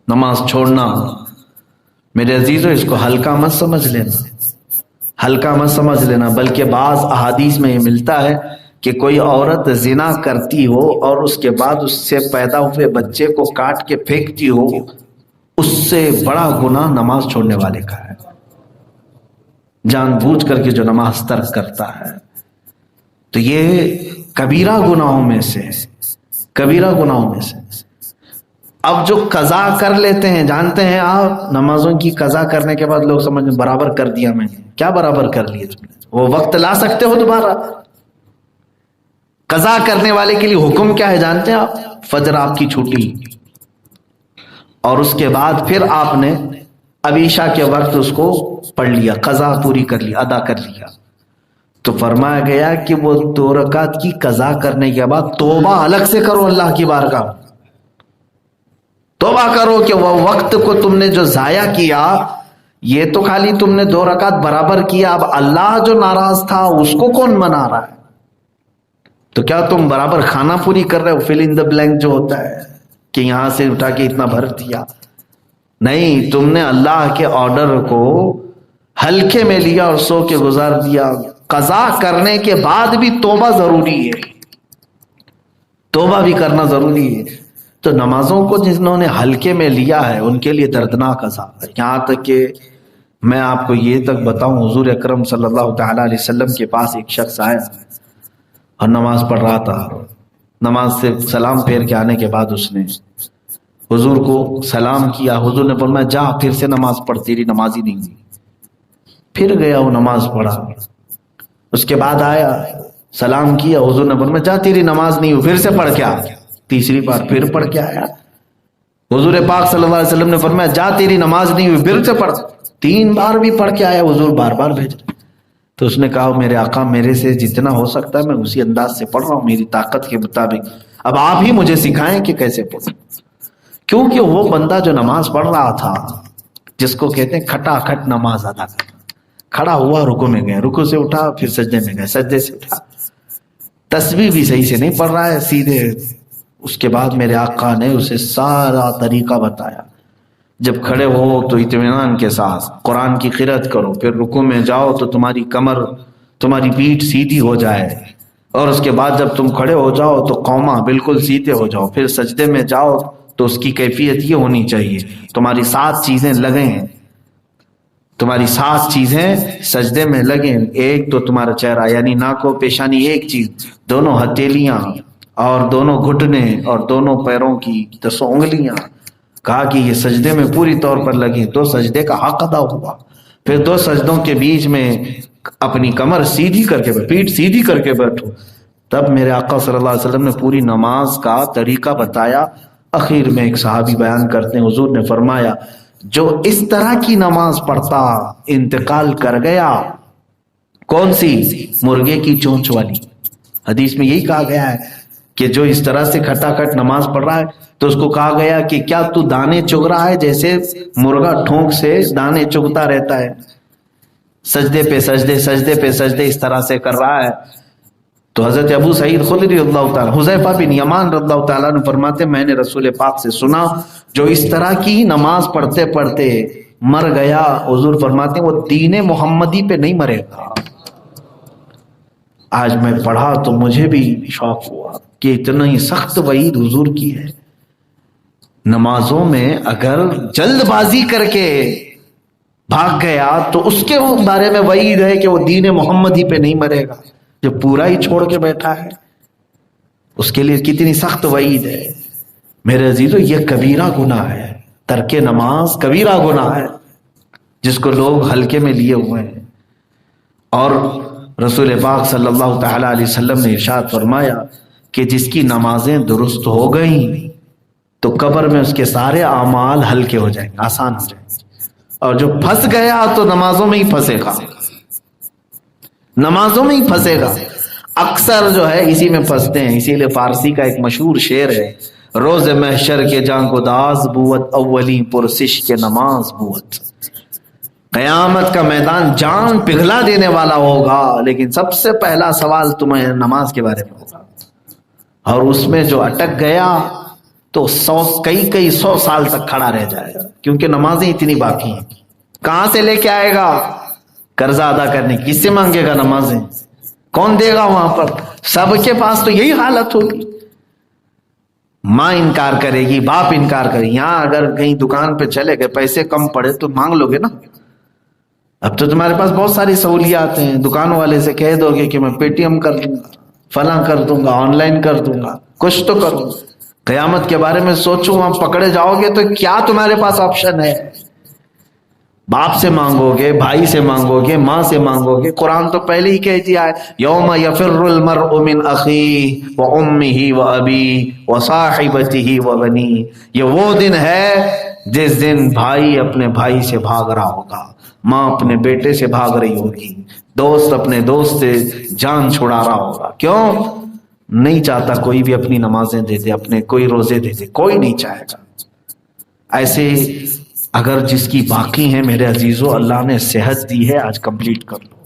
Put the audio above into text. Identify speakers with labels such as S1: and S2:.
S1: نماز چھوڑنا میرے عزیزو اس کو ہلکا مت سمجھ لینا، ہلکا مت سمجھ لینا، بلکہ بعض احادیث میں یہ ملتا ہے کہ کوئی عورت زنا کرتی ہو اور اس کے بعد اس سے پیدا ہوئے بچے کو کاٹ کے پھینکتی ہو، اس سے بڑا گناہ نماز چھوڑنے والے کا ہے، جان بوجھ کر کے جو نماز ترک کرتا ہے۔ تو یہ کبیرہ گناہوں میں سے، کبیرہ گناہوں میں سے۔ اب جو قضا کر لیتے ہیں، جانتے ہیں آپ نمازوں کی قضا کرنے کے بعد لوگ سمجھ برابر کر دیا میں نے، کیا برابر کر لیے تم نے؟ وہ وقت لا سکتے ہو دوبارہ؟ قضا کرنے والے کے لیے حکم کیا ہے جانتے ہیں آپ؟ فجر آپ کی چھوٹی اور اس کے بعد پھر آپ نے اب عشاء کے وقت اس کو پڑھ لیا، قضا پوری کر لی، ادا کر لیا، تو فرمایا گیا کہ وہ 2 رکعت کی قضا کرنے کے بعد توبہ الگ سے کرو اللہ کی بارگاہ، توبہ کرو کہ وہ وقت کو تم نے جو ضائع کیا، یہ تو خالی تم نے 2 رکعت برابر کیا، اب اللہ جو ناراض تھا اس کو کون منا رہا ہے؟ تو کیا تم برابر کھانا پوری کر رہے ہو؟ فل ان دا بلینک جو ہوتا ہے کہ یہاں سے اٹھا کے اتنا بھر دیا، نہیں، تم نے اللہ کے آرڈر کو ہلکے میں لیا اور سو کے گزار دیا۔ قضا کرنے کے بعد بھی توبہ ضروری ہے، توبہ بھی کرنا ضروری ہے۔ تو نمازوں کو جنہوں نے ہلکے میں لیا ہے ان کے لیے دردناک عذاب ہے۔ یہاں تک کہ میں آپ کو یہ تک بتاؤں، حضور اکرم صلی اللہ تعالی علیہ وسلم کے پاس ایک شخص آیا اور نماز پڑھ رہا تھا، نماز سے سلام پھیر کے آنے کے بعد اس نے حضور کو سلام کیا، حضور نے فرمایا جا پھر سے نماز پڑھ، تیری نماز ہی نہیں ہوئی۔ پھر گیا وہ نماز پڑھا، اس کے بعد آیا سلام کیا، حضور نے فرمایا جا تیری نماز نہیں ہوئی، پھر سے پڑھ کے آ۔ تیسری بار پھر پڑھ کے آیا، حضور پاک صلی اللہ علیہ وسلم نے فرمایا جا تیری نماز نہیں ہوئی، پھر سے پڑھ۔ 3 بار بھی پڑھ کے آیا، حضور بار بار بھیج۔ تو اس نے کہا میرے آقا میرے سے جتنا ہو سکتا ہے میں اسی انداز سے پڑھ رہا ہوں، میری طاقت کے مطابق، اب آپ ہی مجھے سکھائیں کہ کیسے پڑھوں۔ کیونکہ وہ بندہ جو نماز پڑھ رہا تھا، جس کو کہتے ہیں کھٹا کھٹ نماز ادا کرنا، کھڑا ہوا رکوع میں گیا، رکوع سے اٹھا پھر سجدے میں گیا، سجدے سے اٹھا، تسبیح بھی صحیح سے نہیں پڑھ رہا ہے سیدھے۔ اس کے بعد میرے آقا نے اسے سارا طریقہ بتایا، جب کھڑے ہو تو اطمینان کے ساتھ قرآن کی قرأت کرو، پھر رکوع میں جاؤ تو تمہاری کمر، تمہاری پیٹھ سیدھی ہو جائے، اور اس کے بعد جب تم کھڑے ہو جاؤ تو قومہ بالکل سیدھے ہو جاؤ، پھر سجدے میں جاؤ تو اس کی کیفیت یہ ہونی چاہیے تمہاری 7 چیزیں لگیں، تمہاری 7 چیزیں سجدے میں لگیں۔ ایک تو تمہارا چہرہ یعنی ناک و پیشانی ایک چیز، دونوں ہتھیلیاں اور دونوں گھٹنے اور دونوں پیروں کی 10 انگلیاں، کہا کہ یہ سجدے میں پوری طور پر لگیں، تو سجدے کا حق ادا ہوا۔ پھر 2 سجدوں کے بیچ میں اپنی کمر سیدھی کر کے، پیٹھ سیدھی کر کے بیٹھو۔ تب میرے آقا صلی اللہ علیہ وسلم نے پوری نماز کا طریقہ بتایا۔ اخیر میں ایک صحابی بیان کرتے ہیں، حضور نے فرمایا جو اس طرح کی نماز پڑھتا انتقال کر گیا، کون سی؟ مرغے کی چونچ والی۔ حدیث میں یہی کہا گیا ہے کہ جو اس طرح سے کھٹا کھٹ نماز پڑھ رہا ہے تو اس کو کہا گیا کہ کیا تو دانے چگ رہا ہے جیسے مرغا ٹھونک سے دانے چگتا رہتا ہے، سجدے پہ سجدے، سجدے پہ سجدے اس طرح سے کر رہا ہے۔ تو حضرت ابو سعید خدری رضی اللہ تعالیٰ، حذیفہ بن یمان رضی اللہ تعالیٰ نے فرماتے میں نے رسول پاک سے سنا جو اس طرح کی نماز پڑھتے پڑھتے مر گیا، حضور فرماتے ہیں وہ دین محمدی پہ نہیں مرے گا۔ آج میں پڑھا تو مجھے بھی شوق ہوا کہ اتنا ہی سخت وعید حضور کی ہے۔ نمازوں میں اگر جلد بازی کر کے بھاگ گیا تو اس کے بارے میں وعید ہے کہ وہ دین محمدی پہ نہیں مرے گا، جو پورا ہی چھوڑ کے بیٹھا ہے اس کے لیے کتنی سخت وعید ہے۔ میرے عزیزو یہ کبیرہ گناہ ہے، ترک نماز کبیرہ گناہ ہے جس کو لوگ ہلکے میں لیے ہوئے ہیں۔ اور رسول پاک صلی اللہ تعالی علیہ وسلم نے ارشاد فرمایا کہ جس کی نمازیں درست ہو گئیں تو قبر میں اس کے سارے اعمال ہلکے ہو جائیں گے، آسان ہو جائیں گے، اور جو پھنس گیا تو نمازوں میں ہی پھنسے گا، نمازوں میں ہی پھنسے گا۔ اکثر جو ہے اسی میں پھنستے ہیں، اسی لیے فارسی کا ایک مشہور شعر ہے، روز محشر کے جان کو داز بوت، اولی پرسش کے نماز بوت۔ قیامت کا میدان جان پگھلا دینے والا ہوگا، لیکن سب سے پہلا سوال تمہیں نماز کے بارے میں ہوگا، اور اس میں جو اٹک گیا تو کئی 100 سال تک کھڑا رہ جائے گا، کیونکہ نمازیں اتنی باقی ہیں۔ کہاں سے لے کے آئے گا قرضہ ادا کرنے؟ کس سے مانگے گا نمازیں؟ کون دے گا وہاں پر؟ سب کے پاس تو یہی حالت ہوگی، ماں انکار کرے گی، باپ انکار کرے گی۔ یہاں اگر کہیں دکان پہ چلے گئے، پیسے کم پڑے تو مانگ لو گے نا۔ اب تو تمہارے پاس بہت ساری سہولیات ہیں، دکان والے سے کہہ دو گے کہ میں پے ٹی ایم کر دوں گا، فلاں کر دوں گا، آن لائن کر دوں گا، کچھ تو کروں۔ قیامت کے بارے میں سوچو، وہاں پکڑے جاؤ گے تو کیا تمہارے پاس آپشن ہے؟ باپ سے مانگو گے، بھائی سے مانگو گے، ماں سے مانگو گے۔ قرآن تو پہلے ہی کہہ دیا ہے، یوم یفر المرء من اخیہ وامہ وابیہ وصاحبتہ وبنیہ۔ یہ وہ دن ہے جس دن بھائی اپنے بھائی سے بھاگ رہا ہوگا، ماں اپنے بیٹے سے بھاگ رہی ہوگی، دوست اپنے دوست سے جان چھڑا رہا ہوگا۔ کیوں؟ نہیں چاہتا کوئی بھی اپنی نمازیں دے دے، اپنے کوئی روزے دے دے، کوئی نہیں چاہے گا۔ ایسے اگر جس کی باقی ہیں میرے عزیزو، اللہ نے صحت دی ہے، آج کمپلیٹ کر لو۔